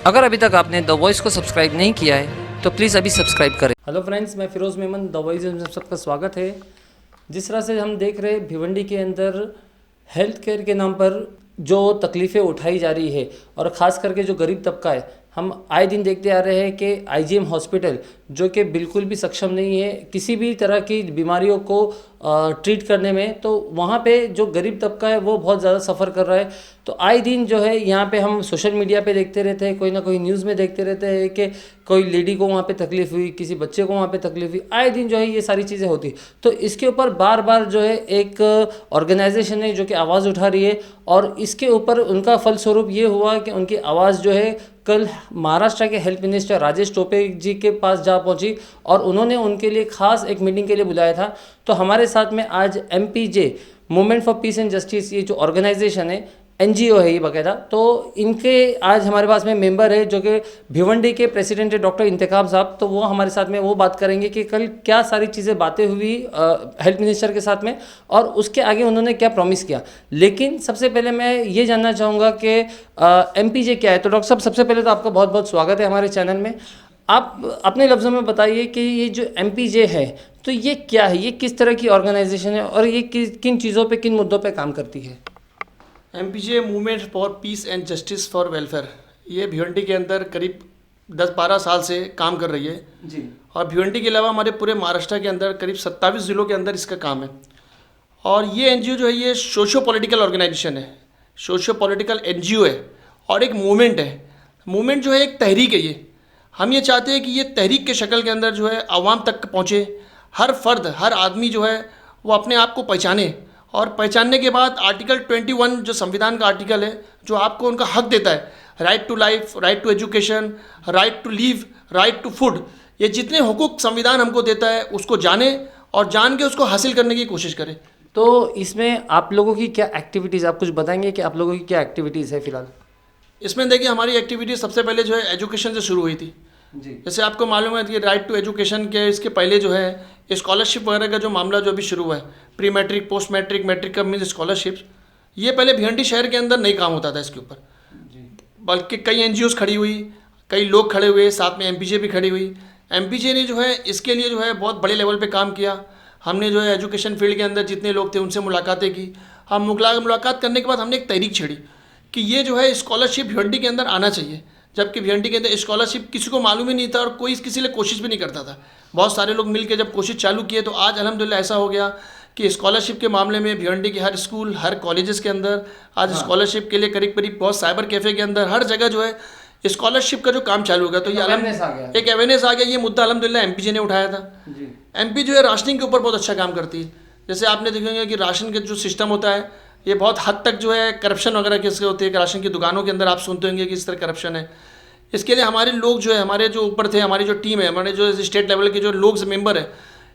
अगर अभी तक आपने द वॉइस को सब्सक्राइब नहीं किया है तो प्लीज़ अभी सब्सक्राइब करें। हेलो फ्रेंड्स, मैं फिरोज़ मेमन, द वॉइस में सबका स्वागत है। जिस तरह से हम देख रहे हैं भिवंडी के अंदर हेल्थ केयर के नाम पर जो तकलीफ़ें उठाई जा रही है और ख़ास करके जो गरीब तबका है, हम आए दिन देखते आ रहे हैं कि आईजीएम हॉस्पिटल जो कि बिल्कुल भी सक्षम नहीं है किसी भी तरह की बीमारियों को ट्रीट करने में, तो वहाँ पे जो गरीब तबका है वो बहुत ज़्यादा सफ़र कर रहा है। तो आए दिन जो है यहाँ पे हम सोशल मीडिया पे देखते रहते हैं, कोई ना कोई न्यूज़ में देखते रहते हैं कि कोई लेडी को वहाँ पे तकलीफ़ हुई, किसी बच्चे को वहाँ पे तकलीफ़ हुई। आए दिन जो है ये सारी चीज़ें होती, तो इसके ऊपर बार बार जो है एक ऑर्गेनाइजेशन है जो कि आवाज़ उठा रही है और इसके ऊपर उनका फलस्वरूप ये हुआ कि उनकी आवाज़ जो है कल महाराष्ट्र के हेल्थ मिनिस्टर राजेश टोपे जी के पास जा पहुंची और उन्होंने उनके लिए खास एक मीटिंग के लिए बुलाया था। तो हमारे साथ में आज MPJ movement for piece and justice, ये जो ऑर्गेनाइजेशन है, NGO है ये बाकायदा, तो इनके आज हमारे पास में मेंबर है जो कि भिवंडी के प्रेसिडेंट है डॉक्टर इंतखाब साहब। तो वो हमारे साथ में वो बात करेंगे कि कल क्या सारी चीज़ें बातें हुई हेल्थ मिनिस्टर के साथ में और उसके आगे उन्होंने क्या प्रॉमिस किया। लेकिन सबसे पहले मैं ये जानना चाहूँगा कि MPJ क्या है। तो डॉक्टर साहब, सबसे पहले तो आपका बहुत बहुत स्वागत है हमारे चैनल में। आप अपने लफ्ज़ों में बताइए कि ये जो MPJ है तो ये क्या है, ये किस तरह की ऑर्गेनाइजेशन है और ये किन चीज़ों पे, किन मुद्दों पे काम करती है। MPJ movement for piece and justice for welfare, ये भिवंडी के अंदर करीब 10-12 साल से काम कर रही है जी। और भिवंडी के अलावा हमारे पूरे महाराष्ट्र के अंदर करीब 27 ज़िलों के अंदर इसका काम है। और ये NGO जो है ये सोशो पॉलिटिकल ऑर्गेनाइजेशन है, सोशो पॉलिटिकल NGO है और एक मूवमेंट है। मूवमेंट जो है एक तहरीक है। ये हम ये चाहते हैं कि ये तहरीक के शक्ल के अंदर जो है आवाम तक पहुँचे, हर फर्द, हर आदमी जो है वो अपने आप को पहचाने और पहचानने के बाद आर्टिकल 21 जो संविधान का आर्टिकल है जो आपको उनका हक देता है, right to life, right to education, right to live, right to food, ये जितने हुकूक संविधान हमको देता है उसको जाने और जान के उसको हासिल करने की कोशिश करें। तो इसमें आप लोगों की क्या एक्टिविटीज़, आप कुछ बताएंगे कि आप लोगों की क्या एक्टिविटीज़ है फिलहाल। इसमें देखिए हमारी एक्टिविटी सबसे पहले जो है एजुकेशन से शुरू हुई थी। जी। जैसे आपको मालूम है कि राइट टू एजुकेशन के इसके पहले जो है स्कॉलरशिप वगैरह का जो मामला जो अभी शुरू हुआ है, pre matric, post matric, matric का मीन्स स्कॉलरशिप्स, ये पहले भिवंडी शहर के अंदर नहीं काम होता था इसके ऊपर, बल्कि कई NGOs खड़ी हुई, कई लोग खड़े हुए, साथ में MPJ भी खड़ी हुई। MPJ ने जो है इसके लिए जो है बहुत बड़े लेवल पे काम किया। हमने जो है एजुकेशन फील्ड के अंदर जितने लोग थे उनसे मुलाकातें की। हम मुलाकात करने के बाद हमने एक तहरीक छेड़ी कि ये जो है स्कॉलरशिप भिवंडी के अंदर आना चाहिए, जबकि भिवंडी के अंदर स्कॉलरशिप किसी को मालूम ही नहीं था और कोई किसी लिए कोशिश भी नहीं करता था। बहुत सारे लोग मिलकर जब कोशिश चालू किए तो आज अल्हम्दुलिल्लाह ऐसा हो गया कि स्कॉलरशिप के मामले में भिवंडी के हर स्कूल, हर कॉलेजेस के अंदर आज स्कॉलरशिप के लिए करीब करीब बहुत साइबर कैफ़े के अंदर हर जगह जो है स्कॉलरशिप का जो काम चालू होगा। तो ये एक अवेयरनेस आ गया। ये मुद्दा अल्हम्दुलिल्लाह MPJ ने उठाया था। MP जो है राशनिंग के ऊपर बहुत अच्छा काम करती है। जैसे आपने देखेंगे कि राशन का जो सिस्टम होता है ये बहुत हद तक जो है करप्शन वगैरह किसके होती है, कि राशन की दुकानों के अंदर आप सुनते होंगे कि इस तरह करप्शन है। इसके लिए हमारे लोग जो है, हमारे जो ऊपर थे, हमारी जो टीम है, हमारे जो स्टेट लेवल के जो लोग मेंबर है,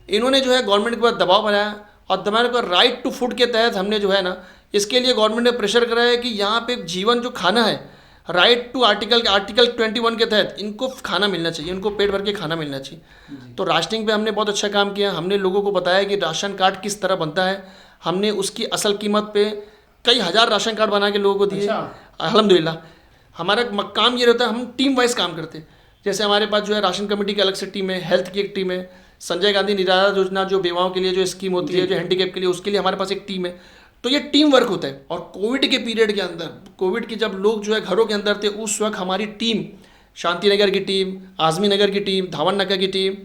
इन्होंने जो है गवर्नमेंट के ऊपर दबाव बनाया और दबाव कर राइट टू फूड के तहत हमने जो है ना इसके लिए गवर्नमेंट ने प्रेशर कराया कि यहाँ पे जीवन जो खाना है, राइट टू आर्टिकल 21 के तहत इनको खाना मिलना चाहिए, इनको पेट भर के खाना मिलना चाहिए। तो राशनिंग पे हमने बहुत अच्छा काम किया। हमने लोगों को बताया कि राशन कार्ड किस तरह बनता है। हमने उसकी असल कीमत पे कई हज़ार राशन कार्ड बना के लोगों को दिए। अल्हम्दुलिल्लाह हमारा काम ये रहता है, हम टीम वाइज काम करते हैं। जैसे हमारे पास जो है राशन कमेटी की अलग से टीम है, हेल्थ की एक टीम है, संजय गांधी निराधार योजना जो बेवाओं के लिए जो स्कीम होती है, जो हैंडीकैप के लिए, उसके लिए हमारे पास एक टीम है। तो ये टीम वर्क होता है। और कोविड के पीरियड के अंदर, कोविड के जब लोग जो है घरों के अंदर थे, उस वक्त हमारी टीम, शांति नगर की टीम, आज़मी नगर की टीम, धावन नगर की टीम,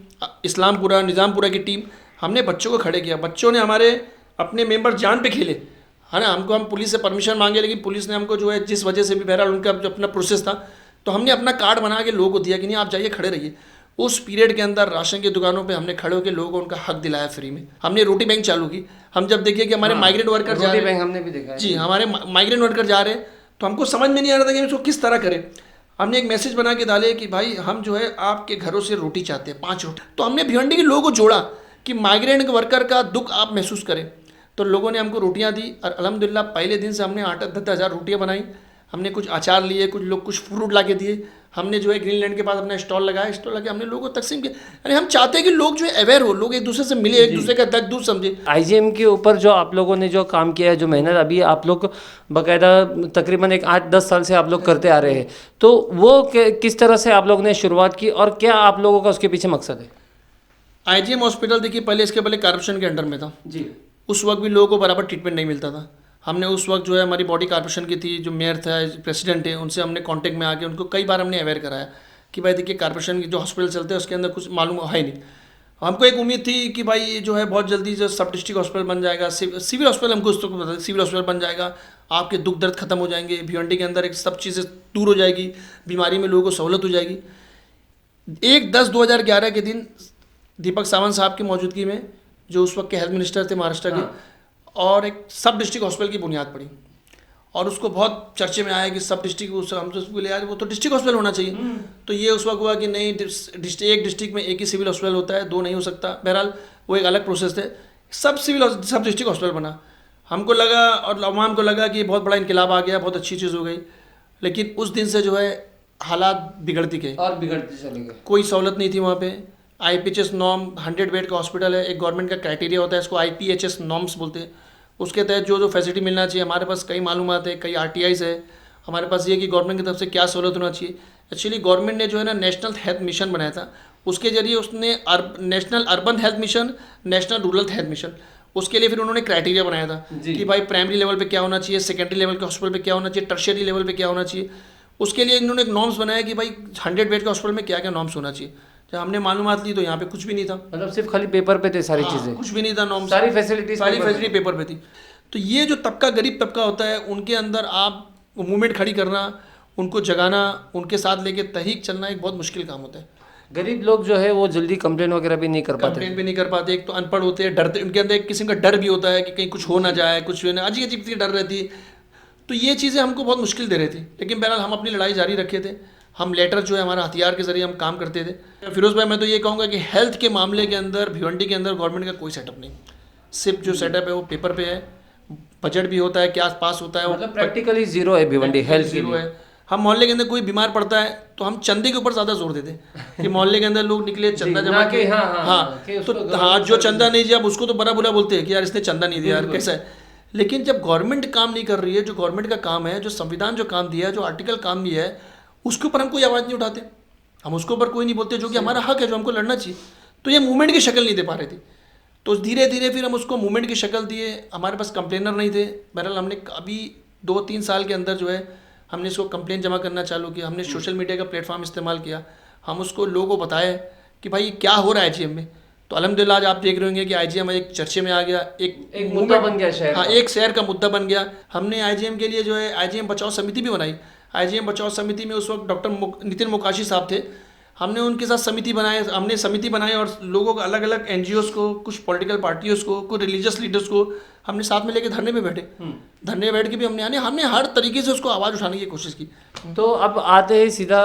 इस्लामपुरा, निज़ामपुरा की टीम, हमने बच्चों को खड़े किया। बच्चों ने हमारे अपने मेंबर जान पे खेले, है ना। हमको हम पुलिस से परमिशन मांगे, लेकिन पुलिस ने हमको जो है जिस वजह से भी बहरहाल उनका जो अपना प्रोसेस था, तो हमने अपना कार्ड बना के लोगों को दिया कि नहीं आप जाइए खड़े रहिए। उस पीरियड के अंदर राशन की दुकानों पे हमने खड़े होकर लोगों को उनका हक दिलाया फ्री में। हमने रोटी बैंक चालू की। हम जब देखिए कि हमारे माइग्रेंट वर्कर जा रहे हैं, हमने भी देखा है। जी, हमारे माइग्रेंट वर्कर जा रहे हैं, तो हमको समझ में नहीं आ रहा था कि इसको किस तरह करें। हमने एक मैसेज बना के डाले कि भाई हम जो है आपके घरों से रोटी चाहते हैं, 5 रोटी। तो हमने भिवंडी के लोगों को जोड़ा कि माइग्रेंट वर्कर का दुख आप महसूस करें। तो लोगों ने हमको रोटियां दी और अल्हम्दुलिल्लाह पहले दिन से हमने 8-10 हज़ार रोटियाँ बनाई। हमने कुछ अचार लिए, कुछ लोग कुछ फ्रूट ला के दिए, हमने जो है ग्रीनलैंड के पास अपना स्टॉल लगाया, स्टॉल लगा हमने लोगों को तकसीम किया। यानी हम चाहते हैं कि लोग जो है अवेयर हो, लोग एक दूसरे से मिले, एक दूसरे का दर्द दूर समझे। आईजीएम के ऊपर जो आप लोगों ने जो काम किया है, जो मेहनत अभी आप लोग बाकायदा तकरीबन एक 8-10 साल से आप लोग करते आ रहे हैं, तो वो किस तरह से आप लोगों ने शुरुआत की और क्या आप लोगों का उसके पीछे मकसद है? आईजीएम हॉस्पिटल देखिए पहले, इसके पहले कॉर्पोरेशन के अंडर में था जी। उस वक्त भी लोगों को बराबर ट्रीटमेंट नहीं मिलता था। हमने उस वक्त जो है हमारी बॉडी कॉर्पोरेशन की थी, जो मेयर था, प्रेसिडेंट है, उनसे हमने कांटेक्ट में आके उनको कई बार हमने अवेयर कराया कि भाई देखिए कॉर्पोरेशन की जो हॉस्पिटल चलते हैं उसके अंदर कुछ मालूम है नहीं। हमको एक उम्मीद थी कि भाई ये जो है बहुत जल्दी जो सब डिस्ट्रिक्ट हॉस्पिटल बन जाएगा, सिविल हॉस्पिटल, हमको उसको पता सिविल हॉस्पिटल बन जाएगा, आपके दुख दर्द खत्म हो जाएंगे, भिवंडी के अंदर एक सब चीज़ें दूर हो जाएगी, बीमारी में लोगों को सहूलत हो जाएगी। 1/10/2011 के दिन दीपक सावंत साहब की मौजूदगी में, जो उस वक्त के हेल्थ मिनिस्टर थे महाराष्ट्र के, और एक सब डिस्ट्रिक्ट हॉस्पिटल की बुनियाद पड़ी और उसको बहुत चर्चे में आया कि सब डिस्ट्रिक्ट, हम तो बोले यार वो तो डिस्ट्रिक्ट हॉस्पिटल होना चाहिए। तो ये उस वक्त हुआ कि नहीं, एक डिस्ट्रिक्ट में एक ही सिविल हॉस्पिटल होता है, 2 नहीं हो सकता। बहरहाल वो एक अलग प्रोसेस थे, सब डिस्ट्रिक्ट हॉस्पिटल बना। हमको लगा और अवाम को लगा कि बहुत बड़ा इनकलाब आ गया, बहुत अच्छी चीज़ हो गई। लेकिन उस दिन से जो है हालात बिगड़ती गए और बिगड़ते चले गए। कोई सहूलत नहीं थी वहाँ पे। IPHS नॉर्म 100 बेड का हॉस्पिटल है, एक गवर्नमेंट का क्राइटेरिया होता है, इसको IPHS नॉर्म्स बोलते हैं। उसके तहत जो फैसिलिटी मिलना चाहिए, हमारे पास कई मालूमात है, कई RTIs है हमारे पास, ये कि गवर्नमेंट की तरफ से क्या सहूलत होना चाहिए। एक्चुअली गवर्नमेंट ने जो है ना नेशनल हेल्थ मिशन बनाया था, उसके जरिए उसने national urban health mission, national rural health mission, उसके लिए फिर उन्होंने क्राइटेरिया बनाया था कि भाई प्राइमरी लेवल पे क्या होना चाहिए, सेकेंडरी लेवल के हॉस्पिटल पे क्या होना चाहिए, टर्शियरी लेवल पे क्या होना चाहिए। उसके लिए इन्होंने एक नॉर्म्स बनाया कि भाई 100 बेड के हॉस्पिटल में क्या क्या नॉर्म्स होना चाहिए। जब हमने मालूमात ली तो यहाँ पे कुछ भी नहीं था, मतलब सिर्फ खाली पेपर पे थे सारी चीज़ें, कुछ भी नहीं था नॉर्म्स, सारी फैसिलिटी पेपर पे थी। तो ये जो तबका, गरीब तबका होता है, उनके अंदर आप मूवमेंट खड़ी करना, उनको जगाना, उनके साथ लेके तहरीक चलना एक बहुत मुश्किल काम होता है। गरीब लोग जो है वो जल्दी कंप्लेन वगैरह भी नहीं कर पाते। कंप्लेन भी नहीं कर पाते, एक तो अनपढ़ होते हैं, डरते, उनके अंदर एक किस्म का डर भी होता है कि कहीं कुछ हो ना जाए, कुछ ना, अजीब अजीब की डर रहती है। तो ये चीज़ें हमको बहुत मुश्किल दे रही थी, लेकिन बहरहाल हम अपनी लड़ाई जारी रखे थे। हम लेटर जो है हमारा हथियार के जरिए हम काम करते थे। फिरोज़ भाई, मैं तो ये कहूँगा कि हेल्थ के मामले के अंदर भिवंडी के अंदर गवर्नमेंट का कोई सेटअप नहीं, सिर्फ जो सेटअप है वो पेपर पे है। बजट भी होता है, क्या पास होता है, मतलब प्रैक्टिकली जीरो है भिवंडी हेल्थ के लिए। है। हम मोहल्ले के अंदर कोई बीमार पड़ता है तो हम चंदे के ऊपर ज़्यादा जोर देते हैं कि मोहल्ले के अंदर लोग निकले, चंदा जमा के। तो हाँ, जो चंदा नहीं दिया उसको तो बड़ा बुरा बोलते हैं कि यार इसने चंदा नहीं दिया यार, कैसा है। लेकिन जब गवर्नमेंट काम नहीं कर रही है, जो गवर्नमेंट का काम है, जो संविधान जो काम दिया है, जो आर्टिकल काम दिया है, उसके ऊपर हम कोई आवाज़ नहीं उठाते, हम उसके ऊपर कोई नहीं बोलते, जो कि हमारा हक है, जो हमको लड़ना चाहिए। तो ये मूवमेंट की शक्ल नहीं दे पा रही थी, तो धीरे धीरे फिर हम उसको मूवमेंट की शक्ल दिए। हमारे पास कंप्लेनर नहीं थे, बहरहाल हमने अभी 2-3 साल के अंदर जो है हमने इसको कंप्लेन जमा करना चालू किया। हमने सोशल मीडिया का प्लेटफॉर्म इस्तेमाल किया, हम उसको लोगों को बताए कि भाई क्या हो रहा है IGM में। तो अल्हम्दुलिल्लाह आज आप देख रहे होंगे कि IGM एक चर्चे में आ गया, एक मुद्दा बन गया शहर। हाँ, एक शहर का मुद्दा बन गया। हमने IGM के लिए जो है IGM बचाओ समिति भी बनाई। IGM बचाओ समिति में उस वक्त डॉक्टर नितिन मोकाशी साहब थे, हमने उनके साथ समिति बनाई और लोगों को अलग अलग NGOs को, कुछ पॉलिटिकल पार्टियों को, कुछ रिलीजियस लीडर्स को हमने साथ में लेके धरने में बैठे। धरने में बैठ के भी हमने हर तरीके से उसको आवाज़ उठाने की कोशिश की। तो अब आते हैं सीधा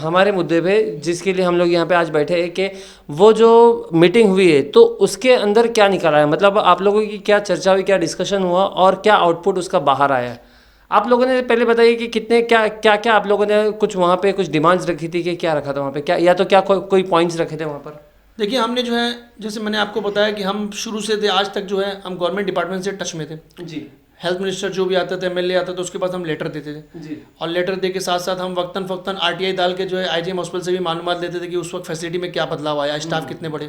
हमारे मुद्दे पे, जिसके लिए हम लोग यहाँ पे आज बैठे हैं कि वो जो मीटिंग हुई है तो उसके अंदर क्या निकला है, मतलब आप लोगों की क्या चर्चा हुई, क्या डिस्कशन हुआ और क्या आउटपुट उसका बाहर आया है। आप लोगों ने पहले बताइए कि कितने क्या आप लोगों ने कुछ वहाँ पे कुछ डिमांड्स रखी थी कि क्या रखा था वहाँ पे, क्या या तो क्या कोई पॉइंट्स रखे थे वहाँ पर। देखिए, हमने जो है, जैसे मैंने आपको बताया कि हम शुरू से थे आज तक जो है हम गवर्नमेंट डिपार्टमेंट से टच में थे जी। हेल्थ मिनिस्टर जो भी आता था, MLA आता था, उसके पास हम लेटर देते थे जी। और लेटर दे के साथ साथ हम वक्तन फ़क्तन RTI डाल के जो है IGM हॉस्पिटल से भी मालूमात लेते थे कि उस वक्त फैसिलिटी में क्या बदलाव आया, स्टाफ कितने बड़े।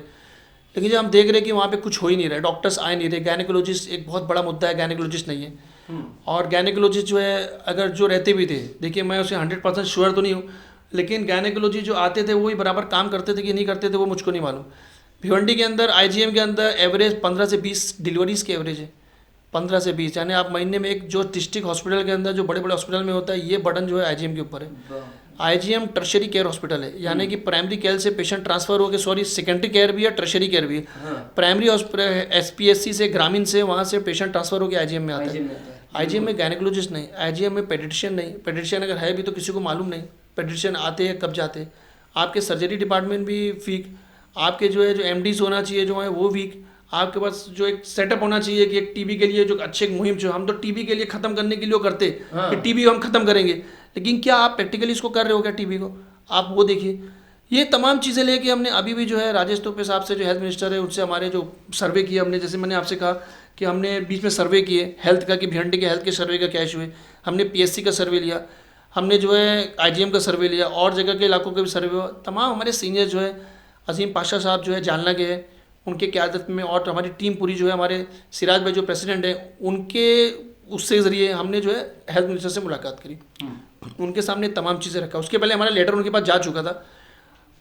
लेकिन जब हम देख रहे कि वहाँ पे कुछ हो ही नहीं रहा, डॉक्टर्स आए नहीं रहे, गायनेकोलॉजिस्ट एक बहुत बड़ा मुद्दा है, गायनेकोलॉजिस्ट नहीं है। और गायनेकोलॉजिस्ट जो है अगर जो रहते भी थे, देखिए मैं उसे 100% श्योर तो नहीं हूँ, लेकिन गायनेकोलॉजी जो आते थे वो ही बराबर काम करते थे कि नहीं करते थे वो मुझको नहीं मालूम। भिवंडी के अंदर IGM के अंदर एवरेज 15 से 20 डिलीवरीज के एवरेज है, 15 से 20, यानी आप महीने में एक जो डिस्ट्रिक्ट हॉस्पिटल के अंदर जो बड़े बड़े हॉस्पिटल में होता है, ये बर्डन जो है IGM के ऊपर है। IGM टर्शरी केयर हॉस्पिटल है, यानी कि प्राइमरी केयर से पेशेंट ट्रांसफर हो के सेकेंडरी केयर भी है, टर्शरी केयर भी है। प्राइमरी SPSC से, ग्रामीण से, वहाँ से पेशेंट ट्रांसफर होकर IGM में आता है। IGM में गायनेकोलॉजिस्ट नहीं, IGM में पेडिट्रिशियन नहीं, पेडिट्रिशियन अगर है भी तो किसी को मालूम नहीं, पेडिट्रिशियन आते हैं कब जाते हैं। आपके सर्जरी डिपार्टमेंट भी वीक, आपके जो है जो MDs होना चाहिए जो है वो वीक, आपके पास जो एक सेटअप होना चाहिए कि एक टीबी के लिए जो अच्छे मुहिम, जो हम तो टीबी के लिए ख़त्म करने के लिए करते कि टीबी हम ख़त्म करेंगे, लेकिन क्या आप प्रैक्टिकली इसको कर रहे हो क्या टीबी को? आप वो देखिए। ये तमाम चीज़ें लेके हमने अभी भी जो है राजेश टोपे साहब से, जो हेल्थ मिनिस्टर है, उनसे हमारे जो सर्वे किया हमने, जैसे मैंने आपसे कहा कि हमने बीच में सर्वे किए हेल्थ का कि भिवंडी के हेल्थ के सर्वे का क्या इशू है। हमने पीएससी का सर्वे लिया, हमने जो है आईजीएम का सर्वे लिया, और जगह के इलाकों का भी सर्वे हुआ। तमाम हमारे सीनियर जो है अजीम पाशा साहब जो है जालना के हैं, उनके क़यादत में, और हमारी टीम पूरी जो है, हमारे सिराज भाई जो प्रेसिडेंट हैं, उनके उससे ज़रिए हमने जो है हेल्थ मिनिस्टर से मुलाकात करी, उनके सामने तमाम चीज़ें रखा। उसके पहले हमारा लेटर उनके पास जा चुका था।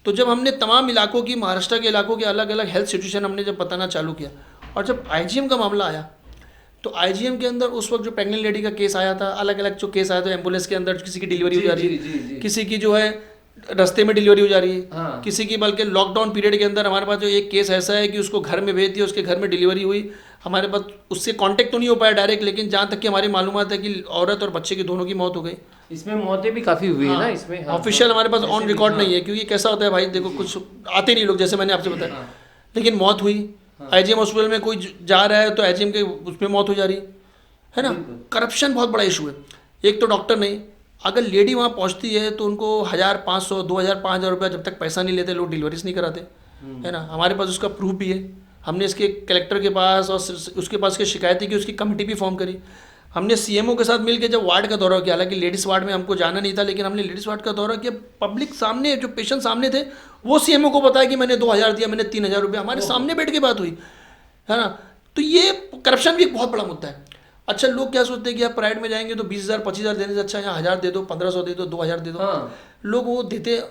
तो जब हमने तमाम इलाकों की, महाराष्ट्र के इलाकों के अलग अलग हेल्थ सिचुएशन हमने जब बताना चालू किया, और जब आईजीएम का मामला आया, तो आईजीएम के अंदर उस वक्त जो प्रेग्नेंट लेडी का केस आया था, अलग अलग जो केस आया था, एम्बुलेंस के अंदर किसी की डिलीवरी हो जा रही है, किसी की जो है रास्ते में डिलीवरी हो जा रही है, किसी की, बल्कि लॉकडाउन पीरियड के अंदर हमारे पास जो एक केस ऐसा है कि उसको घर में भेज दिया, उसके घर में डिलीवरी हुई। हमारे पास उससे कांटेक्ट तो नहीं हो पाया डायरेक्ट, लेकिन जहाँ तक कि हमारी मालूमात है कि औरत और बच्चे की दोनों की मौत हो गई। इसमें मौतें भी काफ़ी हुई है ना इसमें। ऑफिशियल हमारे पास ऑन रिकॉर्ड नहीं है, क्योंकि कैसा होता है भाई, देखो कुछ आते नहीं लोग, जैसे मैंने आपसे बताया, लेकिन मौत हुई। आईजीएम हॉस्पिटल में कोई जा रहा है तो आईजीएम के उसमें मौत हो जा रही है ना। करप्शन बहुत बड़ा इशू है। एक तो डॉक्टर नहीं, अगर लेडी वहाँ पहुँचती है तो उनको 1500, 2000, 5000 रुपया जब तक पैसा नहीं लेते लोग डिलीवरीज नहीं कराते, है ना। हमारे पास उसका प्रूफ भी है। हमने इसके कलेक्टर के पास और उसके पास की शिकायत की, उसकी कमेटी भी फॉर्म करी। हमने सीएमओ के साथ मिलकर जब वार्ड का दौरा किया, हालांकि लेडीज़ वार्ड में हमको जाना नहीं था, लेकिन हमने लेडीज़ वार्ड का दौरा किया। पब्लिक सामने, जो पेशेंट सामने थे, वो सीएमओ को बताया कि मैंने 2000 दिया, मैंने 3000 रुपया, हमारे सामने बैठ के बात हुई, है ना। तो ये करप्शन भी एक बहुत बड़ा मुद्दा है। अच्छा, लोग क्या सोचते हैं कि आप प्राइवेट में जाएंगे तो 20,000, 25,000 देने से अच्छा यहाँ 1000 दे दो, 1500 दे दो, 2000 दे दो। लोग वो देते।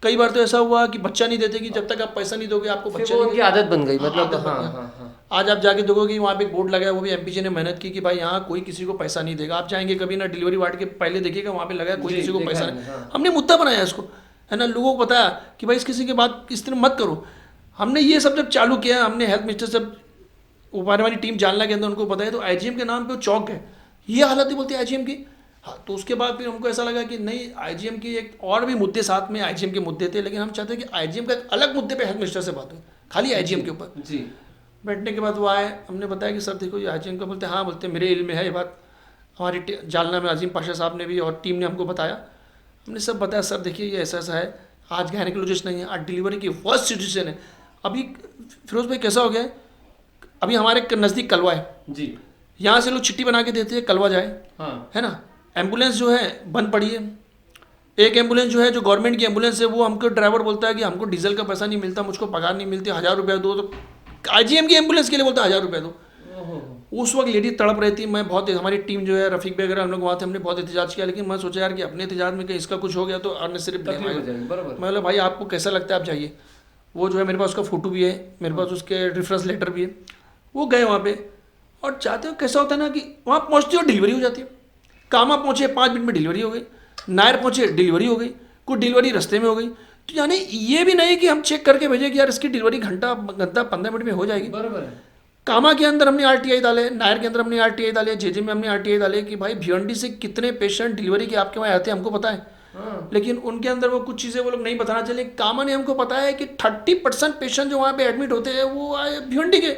कई बार तो ऐसा हुआ कि बच्चा नहीं देते, कि जब तक आप पैसा नहीं दोगे आपको बच्चा नहीं। उनकी आदत बन गई, मतलब आज आप जाके देखोगे कि वहाँ पे एक बोर्ड लगा है, वो भी एमपीजी ने मेहनत की कि भाई यहाँ कोई किसी को पैसा नहीं देगा। आप जाएंगे कभी ना डिलीवरी वार्ड के पहले देखिएगा, वहाँ पे लगा है कोई किसी को पैसा नहीं। हमने मुद्दा बनाया इसको, है ना, लोगों को बताया कि भाई इस किसी की बात इस तरह मत करो। हमने ये सब जब चालू किया, हमने हेल्थ मिनिस्टर से हमारी टीम जालना के अंदर उनको बताया, तो आईजीएम के नाम पे वो चौंक है, ये हालत ही बोलती है आईजीएम की। हाँ, तो उसके बाद फिर हमको ऐसा लगा कि नहीं, आईजीएम की एक और भी मुद्दे साथ में आईजीएम के मुद्दे थे, लेकिन हम चाहते हैं कि आईजीएम का एक अलग मुद्दे पे हेल्थ मिनिस्टर से बात हो, खाली आईजीएम के ऊपर जी। बैठने के बाद वो आए, हमने बताया कि सर देखो ये आईजीएम का, बोलते हाँ, बोलते मेरे इल्म में है ये बात। हमारी जालना में अजीम पाशा साहब ने भी और टीम ने हमको बताया। हमने सब बताया, सर देखिए ये ऐसा ऐसा है, आज गायनेकोलॉजिस्ट नहीं है, आज डिलीवरी की वर्स्ट सिचुएशन है। अभी फिरोज भाई कैसा हो गया है, अभी हमारे नज़दीक कलवा है जी, यहाँ से लोग चिट्ठी बना के देते हैं कलवा जाए, है ना। एम्बुलेंस जो है बंद पड़ी है। एक एम्बुलेंस जो है, जो गवर्नमेंट की एम्बुलेंस है, वो हमको ड्राइवर बोलता है कि हमको डीजल का पैसा नहीं मिलता, मुझको पगार नहीं मिलती, 1000 रुपया दो। तो आईजीएम की एम्बुलेंस के लिए बोलता है 1000 रुपया दो। उस वक्त लेडी तड़प रही थी। मैं बहुत, हमारी टीम जो है रफीक वगैरह हम लोग वहाँ थे, हमने बहुत एहतजाज किया, लेकिन मैं सोचा यार कि अपने एहतजाज में कहीं इसका कुछ हो गया तो अननेसेसरी ब्लेम आएगा। मैं बोला भाई आपको कैसा लगता है आप जाइए। वो जो है मेरे पास उसका फ़ोटो भी है, मेरे पास उसके रेफरेंस लेटर भी है। वो गए वहाँ पे, और चाहते हो कैसा होता है ना कि वहाँ पहुँचती हो डिलीवरी हो जाती है। कामा पहुँचे 5 मिनट में डिलीवरी हो गई, नायर पहुँचे डिलीवरी हो गई, कुछ डिलीवरी रास्ते में हो गई। तो यानी ये भी नहीं कि हम चेक करके भेजें कि यार इसकी डिलीवरी घंटा 15 मिनट में हो जाएगी। बराबर है। कामा के अंदर हमने आरटीआई डाले, नायर के अंदर हमने आरटीआई डाले, जेजे में हमने आरटीआई डाले कि भाई भिवंडी से कितने पेशेंट डिलीवरी के आपके वहाँ आते हैं हमको पता है। लेकिन उनके अंदर वो कुछ चीज़ें वो लोग नहीं बताना चले। कामा ने हमको पता है कि 30% पेशेंट जो वहाँ पे एडमिट होते हैं वो आए भिवंडी के।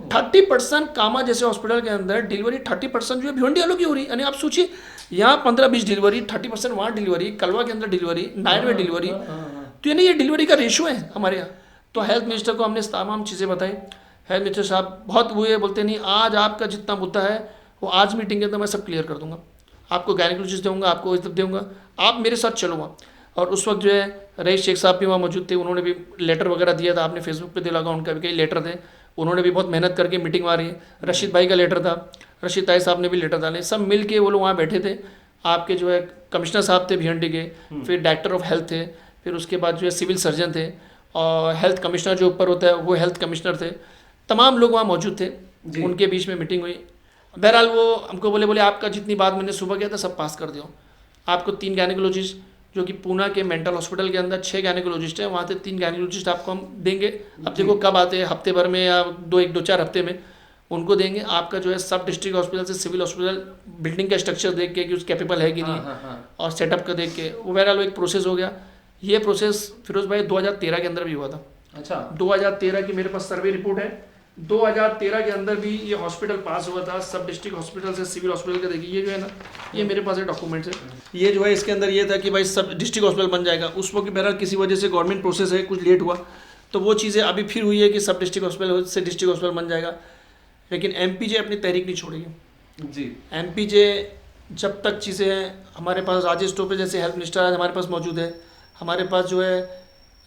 30% कामा जैसे हॉस्पिटल के अंदर डिलीवरी 30% जो है भिवंडी वालों की हो रही है। यानी आप सोचिए, यहाँ 15-20 डिलीवरी, 30% वहाँ डिलीवरी, कलवा के अंदर डिलीवरी, नायर में डिलीवरी। तो यानी ये डिलीवरी का रेशो है हमारे यहाँ। तो हेल्थ मिनिस्टर को हमने तमाम चीज़ें बताई। हेल्थ मिनिस्टर साहब बहुत हुए, बोलते नहीं आज आपका जितना मुद्दा है वो आज मीटिंग के अंदर मैं सब क्लियर कर दूंगा, आपको गायनेकोलॉजिस्ट दूंगा, आपको इस दूंगा, आप मेरे साथ चलो वहाँ। और उस वक्त जो है रईस शेख साहब भी वहाँ मौजूद थे, उन्होंने भी लेटर वगैरह दिया था, आपने फेसबुक पे दिया, उनका भी कई लेटर थे, उन्होंने भी बहुत मेहनत करके मीटिंग मारी। रशीद भाई का लेटर था, रशीद ताई साहब ने भी लेटर डाले, सब मिल के वो लोग वहाँ बैठे थे। आपके जो है कमिश्नर साहब थे भिवंडी के, फिर डायरेक्टर ऑफ हेल्थ थे, फिर उसके बाद जो है सिविल सर्जन थे, और हेल्थ कमिश्नर जो ऊपर होता है वो हेल्थ कमिश्नर थे। तमाम लोग वहाँ मौजूद थे, उनके बीच में मीटिंग हुई। बहरहाल वो हमको बोले आपका जितनी बात मैंने सुबह किया था सब पास कर दो। आपको 3 गायनेकोलॉजिस्ट जो कि पूना के मेंटल हॉस्पिटल के अंदर 6 गायनेकोलॉजिस्ट हैं, वहाँ से 3 गायनेकोलॉजिस्ट आपको हम देंगे। अब देखो कब आते हैं, हफ्ते भर में या 2-4 हफ्ते में उनको देंगे। आपका जो है सब डिस्ट्रिक्ट हॉस्पिटल से सिविल हॉस्पिटल बिल्डिंग का स्ट्रक्चर देख के कि उस कैपेबल है कि नहीं, और सेटअप का देख के वो बहरहाल एक प्रोसेस हो गया। ये प्रोसेस फिरोज भाई 2013 के अंदर भी हुआ था। अच्छा, 2013 की मेरे पास सर्वे रिपोर्ट है, 2013 के अंदर भी ये हॉस्पिटल पास हुआ था, सब डिस्ट्रिक्ट हॉस्पिटल से सिविल हॉस्पिटल का। देखिए ये जो है ना, ये मेरे पास है डॉक्यूमेंट्स है। ये जो है इसके अंदर ये था कि भाई सब डिस्ट्रिक्ट हॉस्पिटल बन जाएगा। उस वक्त बहरहाल किसी वजह से गवर्नमेंट प्रोसेस है, कुछ लेट हुआ, तो वो चीज़ें अभी फिर हुई है कि सब डिस्ट्रिक्ट हॉस्पिटल से डिस्ट्रिक्ट हॉस्पिटल बन जाएगा। लेकिन MPJ अपनी तहरीक नहीं छोड़ेगी जी। MPJ जब तक चीज़ें हैं, हमारे पास राजेश टोपे जैसे हेल्थ मिनिस्टर आज हमारे पास मौजूद है, हमारे पास जो है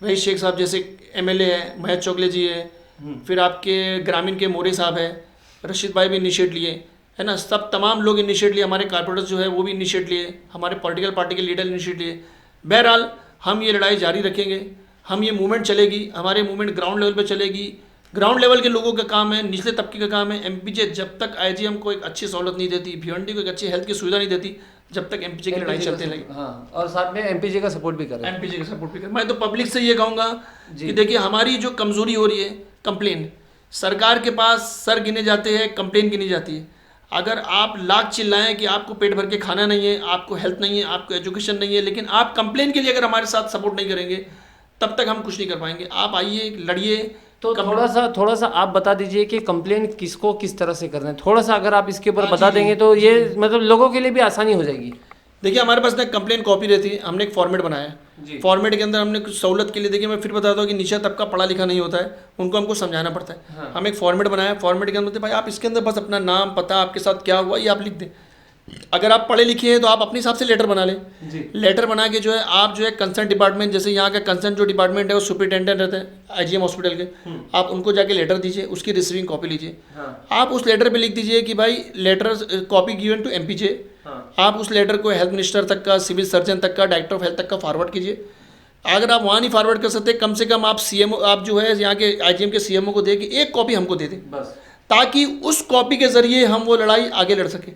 रईस शेख साहब जैसे MLA है, महेश चौगले जी है, फिर आपके ग्रामीण के मोरे साहब है, रशीद भाई भी इनिशिएट लिए, है ना, सब तमाम लोग इनिशिएट लिए, हमारे कारपोरेटर्स जो है वो भी इनिशिएट लिए, हमारे पॉलिटिकल पार्टी के लीडर इनिशिएट लिए। बहरहाल हम ये लड़ाई जारी रखेंगे, हम ये मूवमेंट चलेगी, हमारे मूवमेंट ग्राउंड लेवल पे चलेगी। ग्राउंड लेवल के लोगों का काम है, निचले तबके का काम है। MPJ जब तक IGM को एक अच्छी सहूलत नहीं देती, भिवंडी को एक अच्छी हेल्थ की सुविधा नहीं देती, जब तक MPJ की लड़ाई चलती रहेगी। हाँ, और साथ में MPJ का सपोर्ट भी करें। MPJ का सपोर्ट भी करें। मैं तो पब्लिक से ये कहूँगा कि देखिए हमारी जो कमज़ोरी हो रही है, कंप्लेन, सरकार के पास सर गिने जाते हैं, कंप्लेन गिनी जाती है। अगर आप लाख चिल्लाएं कि आपको पेट भर के खाना नहीं है, आपको हेल्थ नहीं है, आपको एजुकेशन नहीं है, लेकिन आप कंप्लेन के लिए अगर हमारे साथ सपोर्ट नहीं करेंगे, तब तक हम कुछ नहीं कर पाएंगे। आप आइए, लड़िए। तो थोड़ा सा आप बता दीजिए कि कंप्लेन किसको किस तरह से करना है, थोड़ा सा अगर आप इसके ऊपर बता देंगे तो ये मतलब लोगों के लिए भी आसानी हो जाएगी। देखिए हमारे पास ना कंप्लेन कॉपी रहती है, हमने एक फॉर्मेट बनाया है। फॉर्मेट के अंदर हमने कुछ सहूलत के लिए, देखिए मैं फिर बताता हूँ कि नीचे तबका पढ़ा लिखा नहीं होता है, उनको हमको समझाना पड़ता है। हाँ। हम एक फॉर्मेट बनाया, फॉर्मेट के अंदर भाई आप इसके अंदर बस अपना नाम, पता, आपके साथ क्या हुआ ये आप लिख दें। अगर आप पढ़े लिखे हैं तो आप अपने हिसाब से लेटर बना लें। लेटर बना के जो है आप जो है कंसर्न डिपार्टमेंट, जैसे यहाँ का कंसर्न जो डिपार्टमेंट है वो सुपरिटेंडेंट रहते हैं IGM हॉस्पिटल के, आप उनको जाके लेटर दीजिए, उसकी रिसीविंग कॉपी लीजिए। हाँ। आप उस लेटर पे लिख दीजिए कि भाई letter copy given to MPJ। हाँ। आप उस लेटर को हेल्थ मिनिस्टर तक का, सिविल सर्जन तक का, डायरेक्टर ऑफ हेल्थ तक का फॉरवर्ड कीजिए। अगर आप वहाँ नहीं फॉरवर्ड कर सकते, कम से कम आप CMO, आप जो है यहाँ के IGM के CMO को दे कि एक कॉपी हमको दे दें बस, ताकि उस कॉपी के ज़रिए हम वो लड़ाई आगे लड़ सकें।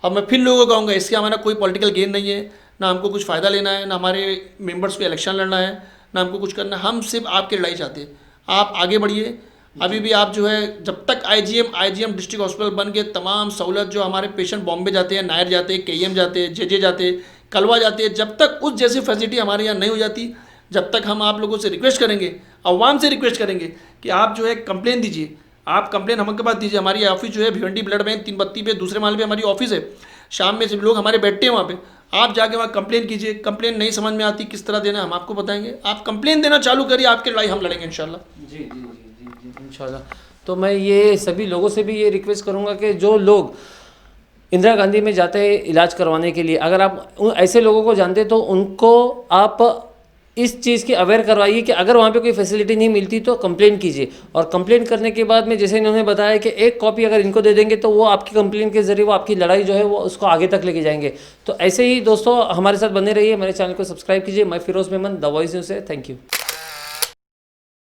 अब मैं फिर लोगों को कहूँगा, इससे हमारा कोई पॉलिटिकल गेन नहीं है, ना हमको कुछ फ़ायदा लेना है, ना हमारे मेंबर्स को इलेक्शन लड़ना है, ना हमको कुछ करना है। हम सिर्फ आपकी लड़ाई चाहते हैं, आप आगे बढ़िए। अभी भी आप जो है जब तक IGM डिस्ट्रिक्ट हॉस्पिटल बन के तमाम सहूलत जो हमारे पेशेंट बॉम्बे जाते हैं, नायर जाते हैं, KEM जाते हैं, JJ जाते हैं, कलवा जाते हैं, जब तक उस जैसी फैसिलिटी हमारे यहाँ नहीं हो जाती, जब तक हम आप लोगों से रिक्वेस्ट करेंगे, अवाम से रिक्वेस्ट करेंगे कि आप जो है कंप्लेन दीजिए। आप कंप्लेन हमके पास दीजिए। हमारी ऑफिस जो है भिवंडी ब्लड बैंक 3 बत्ती पे दूसरे माले पे हमारी ऑफिस है। शाम में जब लोग हमारे बैठते हैं वहाँ पे, आप जाके वहाँ कंप्लेन कीजिए। कंप्लेन नहीं समझ में आती किस तरह देना, हम आपको बताएंगे। आप कंप्लेन देना चालू करिए, आपकी लड़ाई हम लड़ेंगे इंशाल्लाह। जी इंशाल्लाह। तो मैं ये सभी लोगों से भी ये रिक्वेस्ट करूँगा कि जो लोग इंदिरा गांधी में जाते हैं इलाज करवाने के लिए, अगर आप ऐसे लोगों को जानते तो उनको आप इस चीज़ की अवेयर करवाइए कि अगर वहाँ पे कोई फैसिलिटी नहीं मिलती तो कंप्लेन कीजिए। और कंप्लेन करने के बाद में जैसे इन्होंने बताया कि एक कॉपी अगर इनको दे देंगे तो वो आपकी कंप्लेन के ज़रिए वो आपकी लड़ाई जो है वो उसको आगे तक लेके जाएंगे। तो ऐसे ही दोस्तों हमारे साथ बने रहिए, मेरे चैनल को सब्सक्राइब कीजिए। मैं Firoz Memon, the voice news से, थैंक यू।